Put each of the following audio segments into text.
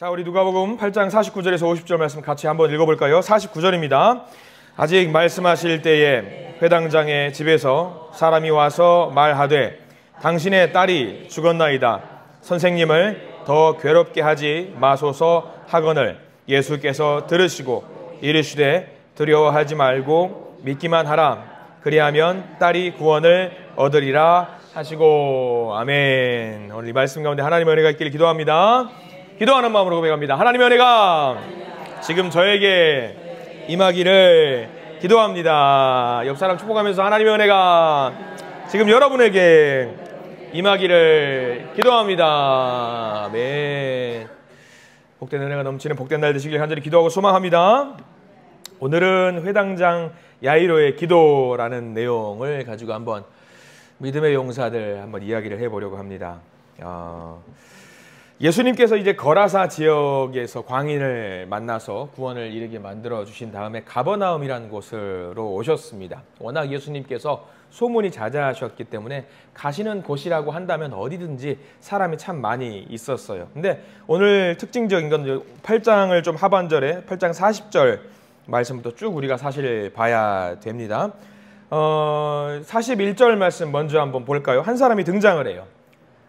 자, 우리 누가복음 8장 49절에서 50절 말씀 같이 한번 읽어볼까요? 49절입니다. 아직 말씀하실 때에 회당장의 집에서 사람이 와서 말하되 당신의 딸이 죽었나이다. 선생님을 더 괴롭게 하지 마소서 하거늘 예수께서 들으시고 이르시되 두려워하지 말고 믿기만 하라. 그리하면 딸이 구원을 얻으리라 하시고. 아멘. 오늘 이 말씀 가운데 하나님의 은혜가 있기를 기도합니다. 기도하는 마음으로 고백합니다. 하나님의 은혜가 지금 저에게 임하기를 기도합니다. 옆 사람 축복하면서 하나님의 은혜가 지금 여러분에게 임하기를 기도합니다. 아멘. 복된 은혜가 넘치는 복된 날 되시길 간절히 기도하고 소망합니다. 오늘은 회당장 야이로의 기도라는 내용을 가지고 한번 믿음의 용사들 한번 이야기를 해보려고 합니다. 예수님께서 이제 거라사 지역에서 광인을 만나서 구원을 이루게 만들어 주신 다음에 가버나움이라는 곳으로 오셨습니다. 워낙 예수님께서 소문이 자자하셨기 때문에 가시는 곳이라고 한다면 어디든지 사람이 참 많이 있었어요. 근데 오늘 특징적인 건 8장을 좀 하반절에 8장 40절 말씀부터 쭉 우리가 사실 봐야 됩니다. 41절 말씀 먼저 한번 볼까요? 한 사람이 등장을 해요.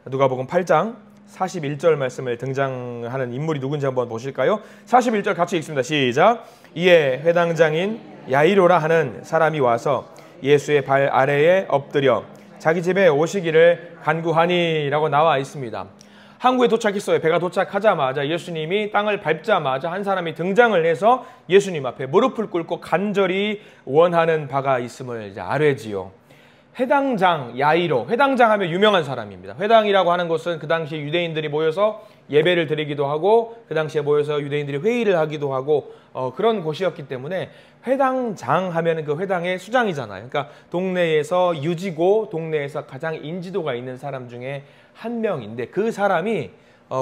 누가복음 8장 41절 말씀을 등장하는 인물이 누군지 한번 보실까요? 41절 같이 읽습니다. 시작. 이에 회당장인 야이로라 하는 사람이 와서 예수의 발 아래에 엎드려 자기 집에 오시기를 간구하니 라고 나와 있습니다. 항구에 도착했어요. 배가 도착하자마자 예수님이 땅을 밟자마자 한 사람이 등장을 해서 예수님 앞에 무릎을 꿇고 간절히 원하는 바가 있음을 이제 아뢰지요. 회당장 야이로, 회당장 하면 유명한 사람입니다. 회당이라고 하는 곳은 그 당시 유대인들이 모여서 예배를 드리기도 하고 그 당시에 모여서 유대인들이 회의를 하기도 하고 그런 곳이었기 때문에 회당장 하면 그 회당의 수장이잖아요. 그러니까 동네에서 유지고 동네에서 가장 인지도가 있는 사람 중에 한 명인데 그 사람이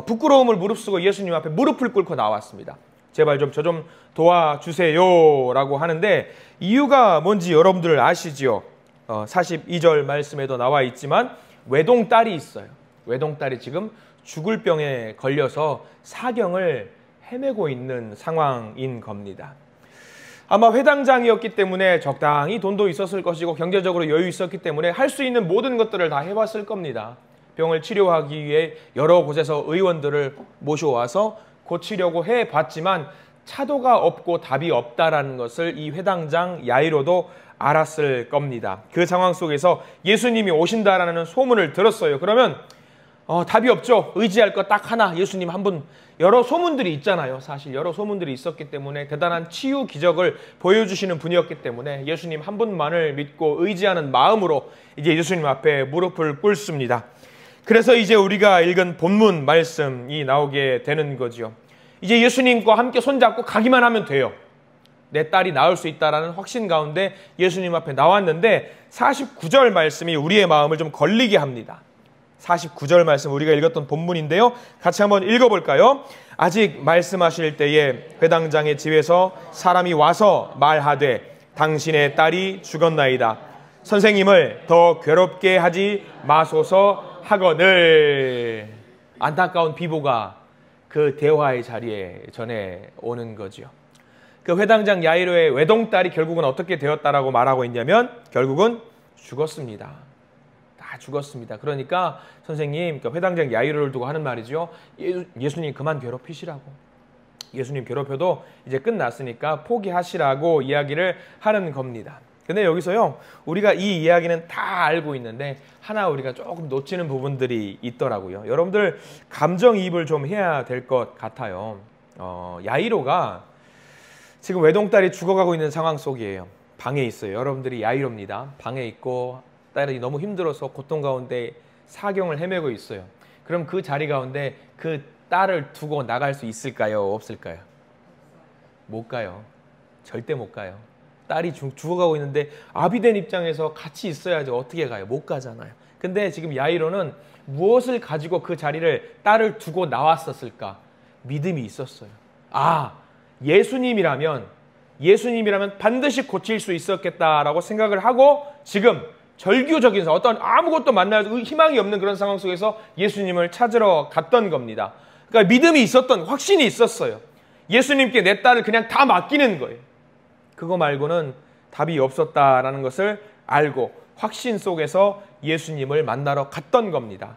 부끄러움을 무릅쓰고 예수님 앞에 무릎을 꿇고 나왔습니다. 제발 좀 저 좀 도와주세요 라고 하는데 이유가 뭔지 여러분들 아시지요? 42절 말씀에도 나와 있지만 외동딸이 있어요. 외동딸이 지금 죽을 병에 걸려서 사경을 헤매고 있는 상황인 겁니다. 아마 회당장이었기 때문에 적당히 돈도 있었을 것이고 경제적으로 여유 있었기 때문에 할 수 있는 모든 것들을 다 해봤을 겁니다. 병을 치료하기 위해 여러 곳에서 의원들을 모셔와서 고치려고 해봤지만 차도가 없고 답이 없다라는 것을 이 회당장 야이로도 알았을 겁니다. 그 상황 속에서 예수님이 오신다라는 소문을 들었어요. 그러면 답이 없죠. 의지할 것 딱 하나. 예수님 한 분. 여러 소문들이 있잖아요. 사실 여러 소문들이 있었기 때문에 대단한 치유 기적을 보여주시는 분이었기 때문에 예수님 한 분만을 믿고 의지하는 마음으로 이제 예수님 앞에 무릎을 꿇습니다. 그래서 이제 우리가 읽은 본문 말씀이 나오게 되는 거죠. 이제 예수님과 함께 손잡고 가기만 하면 돼요. 내 딸이 나을 수 있다라는 확신 가운데 예수님 앞에 나왔는데 49절 말씀이 우리의 마음을 좀 걸리게 합니다. 49절 말씀 우리가 읽었던 본문인데요. 같이 한번 읽어볼까요? 아직 말씀하실 때에 회당장의 집에서 사람이 와서 말하되 당신의 딸이 죽었나이다. 선생님을 더 괴롭게 하지 마소서 하거늘. 안타까운 비보가 그 대화의 자리에 전해 오는 거죠. 그 회당장 야이로의 외동딸이 결국은 어떻게 되었다라고 말하고 있냐면 결국은 죽었습니다. 다 죽었습니다. 그러니까 선생님, 그러니까 회당장 야이로를 두고 하는 말이죠. 예수님 그만 괴롭히시라고. 예수님 괴롭혀도 이제 끝났으니까 포기하시라고 이야기를 하는 겁니다. 근데 여기서요, 우리가 이 이야기는 다 알고 있는데 하나 우리가 조금 놓치는 부분들이 있더라고요. 여러분들 감정이입을 좀 해야 될 것 같아요. 야이로가 지금 외동딸이 죽어가고 있는 상황 속이에요. 방에 있어요. 여러분들이 야이로입니다. 방에 있고 딸이 너무 힘들어서 고통 가운데 사경을 헤매고 있어요. 그럼 그 자리 가운데 그 딸을 두고 나갈 수 있을까요? 없을까요? 못 가요. 절대 못 가요. 딸이 죽어가고 있는데 아비된 입장에서 같이 있어야지 어떻게 가요? 못 가잖아요. 근데 지금 야이로는 무엇을 가지고 그 자리를 딸을 두고 나왔었을까? 믿음이 있었어요. 예수님이라면 반드시 고칠 수 있었겠다라고 생각을 하고 지금 절규적인 어떤 아무것도 만날 희망이 없는 그런 상황 속에서 예수님을 찾으러 갔던 겁니다. 그러니까 믿음이 있었던, 확신이 있었어요. 예수님께 내 딸을 그냥 다 맡기는 거예요. 그거 말고는 답이 없었다라는 것을 알고 확신 속에서 예수님을 만나러 갔던 겁니다.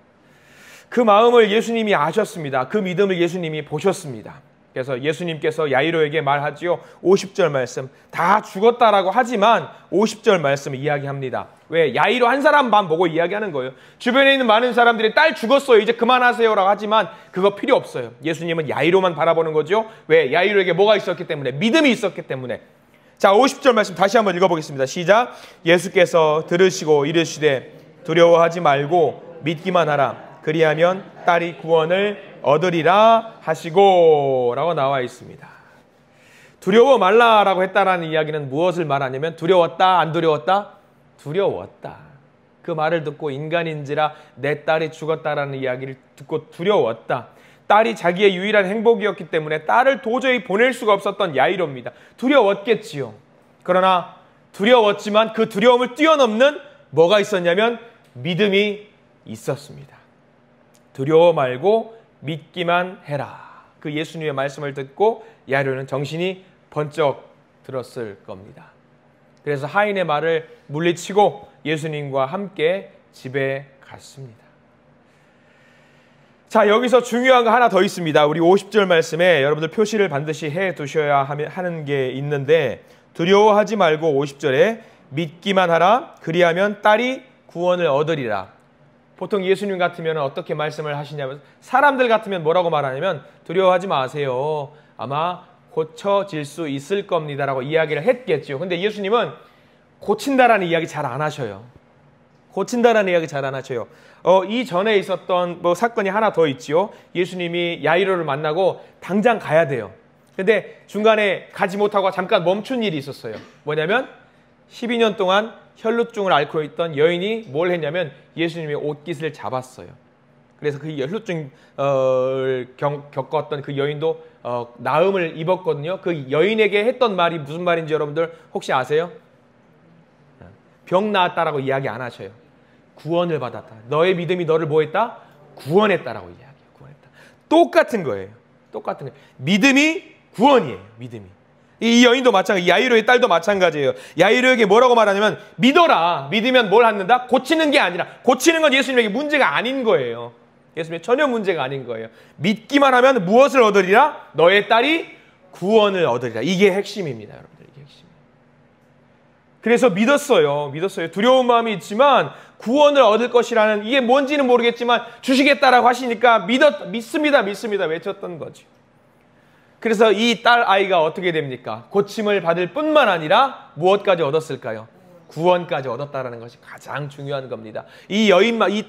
그 마음을 예수님이 아셨습니다. 그 믿음을 예수님이 보셨습니다. 그래서 예수님께서 야이로에게 말하지요. 50절 말씀, 다 죽었다라고 하지만 50절 말씀을 이야기합니다. 왜? 야이로 한 사람만 보고 이야기하는 거예요. 주변에 있는 많은 사람들이 딸 죽었어요, 이제 그만하세요라고 하지만 그거 필요 없어요. 예수님은 야이로만 바라보는 거죠. 왜? 야이로에게 뭐가 있었기 때문에, 믿음이 있었기 때문에. 자, 50절 말씀 다시 한번 읽어보겠습니다. 시작. 예수께서 들으시고 이르시되 두려워하지 말고 믿기만 하라. 그리하면 딸이 구원을 얻으리라 하시고 라고 나와 있습니다. 두려워 말라라고 했다라는 이야기는 무엇을 말하냐면, 두려웠다, 안 두려웠다? 두려웠다. 그 말을 듣고 인간인지라 내 딸이 죽었다라는 이야기를 듣고 두려웠다. 딸이 자기의 유일한 행복이었기 때문에 딸을 도저히 보낼 수가 없었던 야이로입니다. 두려웠겠지요. 그러나 두려웠지만 그 두려움을 뛰어넘는 뭐가 있었냐면 믿음이 있었습니다. 두려워 말고 믿기만 해라. 그 예수님의 말씀을 듣고 야이로는 정신이 번쩍 들었을 겁니다. 그래서 하인의 말을 물리치고 예수님과 함께 집에 갔습니다. 자, 여기서 중요한 거 하나 더 있습니다. 우리 50절 말씀에 여러분들 표시를 반드시 해 두셔야 하는 게 있는데, 두려워하지 말고 50절에 믿기만 하라. 그리하면 딸이 구원을 얻으리라. 보통 예수님 같으면 어떻게 말씀을 하시냐면, 사람들 같으면 뭐라고 말하냐면 두려워하지 마세요. 아마 고쳐질 수 있을 겁니다라고 이야기를 했겠죠. 근데 예수님은 고친다라는 이야기 잘 안 하셔요. 고친다라는 이야기 잘 안 하셔요. 이 전에 있었던 사건이 하나 더 있지요. 예수님이 야이로를 만나고 당장 가야 돼요. 근데 중간에 가지 못하고 잠깐 멈춘 일이 있었어요. 뭐냐면 12년 동안 혈루증을 앓고 있던 여인이 뭘 했냐면 예수님의 옷깃을 잡았어요. 그래서 그 혈루증을 겪었던 그 여인도 나음을 입었거든요. 그 여인에게 했던 말이 무슨 말인지 여러분들 혹시 아세요? 병 나았다라고 이야기 안 하셔요. 구원을 받았다. 너의 믿음이 너를 뭐 했다? 구원했다라고 이야기해요. 구원했다. 똑같은 거예요. 똑같은 거예요. 믿음이 구원이에요. 믿음이. 이 여인도 마찬가지, 야이로의 딸도 마찬가지예요. 야이로에게 뭐라고 말하냐면 믿어라. 믿으면 뭘 갖는다? 고치는 게 아니라, 고치는 건 예수님에게 문제가 아닌 거예요. 예수님의 전혀 문제가 아닌 거예요. 믿기만 하면 무엇을 얻으리라? 너의 딸이 구원을 얻으리라. 이게 핵심입니다, 여러분들. 이게 핵심. 그래서 믿었어요. 두려운 마음이 있지만 구원을 얻을 것이라는, 이게 뭔지는 모르겠지만 주시겠다라고 하시니까 믿습니다 외쳤던 거죠. 그래서 이 딸 아이가 어떻게 됩니까? 고침을 받을 뿐만 아니라 무엇까지 얻었을까요? 구원까지 얻었다라는 것이 가장 중요한 겁니다. 이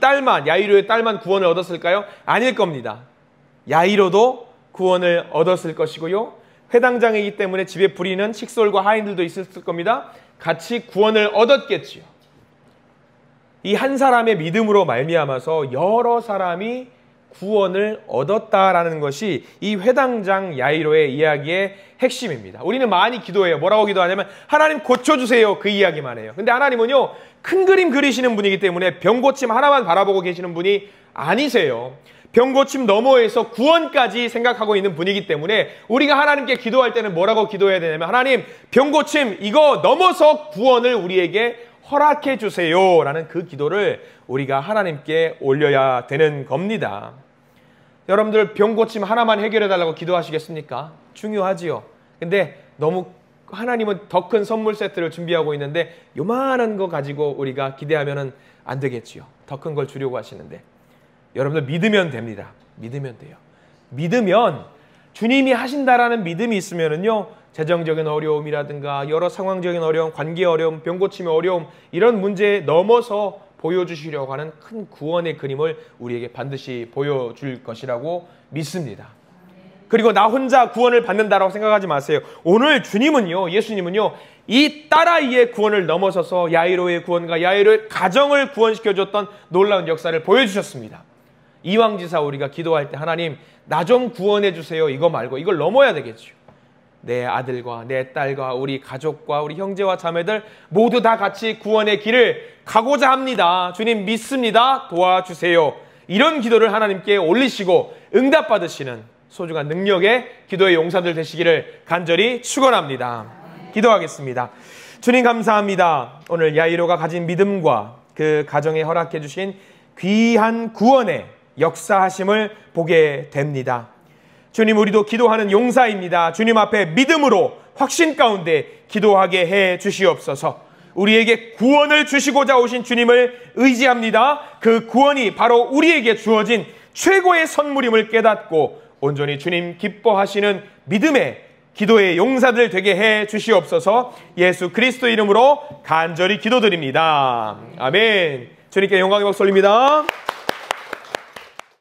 딸만, 야이로의 딸만 구원을 얻었을까요? 아닐 겁니다. 야이로도 구원을 얻었을 것이고요. 회당장이기 때문에 집에 부리는 식솔과 하인들도 있었을 겁니다. 같이 구원을 얻었겠지요. 이 한 사람의 믿음으로 말미암아서 여러 사람이 구원을 얻었다라는 것이 이 회당장 야이로의 이야기의 핵심입니다. 우리는 많이 기도해요. 뭐라고 기도하냐면 하나님 고쳐주세요, 그 이야기만 해요. 근데 하나님은요, 큰 그림 그리시는 분이기 때문에 병고침 하나만 바라보고 계시는 분이 아니세요. 병고침 너머에서 구원까지 생각하고 있는 분이기 때문에 우리가 하나님께 기도할 때는 뭐라고 기도해야 되냐면, 하나님 병고침 이거 넘어서 구원을 우리에게 허락해 주세요 라는 그 기도를 우리가 하나님께 올려야 되는 겁니다. 여러분들 병고침 하나만 해결해 달라고 기도하시겠습니까? 중요하지요. 근데 너무 하나님은 더 큰 선물 세트를 준비하고 있는데 요만한 거 가지고 우리가 기대하면 안 되겠지요. 더 큰 걸 주려고 하시는데, 여러분들 믿으면 됩니다. 믿으면 돼요. 믿으면, 주님이 하신다라는 믿음이 있으면은요, 재정적인 어려움이라든가 여러 상황적인 어려움, 관계 어려움, 병고침의 어려움, 이런 문제에 넘어서 보여주시려고 하는 큰 구원의 그림을 우리에게 반드시 보여줄 것이라고 믿습니다. 그리고 나 혼자 구원을 받는다라고 생각하지 마세요. 오늘 주님은요, 예수님은요, 이 딸아이의 구원을 넘어서서 야이로의 구원과 야이로의 가정을 구원시켜줬던 놀라운 역사를 보여주셨습니다. 이왕지사 우리가 기도할 때 하나님 나 좀 구원해 주세요 이거 말고 이걸 넘어야 되겠죠. 내 아들과 내 딸과 우리 가족과 우리 형제와 자매들 모두 다 같이 구원의 길을 가고자 합니다. 주님 믿습니다. 도와주세요. 이런 기도를 하나님께 올리시고 응답받으시는 소중한 능력의 기도의 용사들 되시기를 간절히 축원합니다. 기도하겠습니다. 주님 감사합니다. 오늘 야이로가 가진 믿음과 그 가정에 허락해 주신 귀한 구원의 역사하심을 보게 됩니다. 주님, 우리도 기도하는 용사입니다. 주님 앞에 믿음으로 확신 가운데 기도하게 해 주시옵소서. 우리에게 구원을 주시고자 오신 주님을 의지합니다. 그 구원이 바로 우리에게 주어진 최고의 선물임을 깨닫고 온전히 주님 기뻐하시는 믿음의 기도의 용사들 되게 해 주시옵소서. 예수 그리스도 이름으로 간절히 기도드립니다. 아멘. 주님께 영광의 박수 올립니다.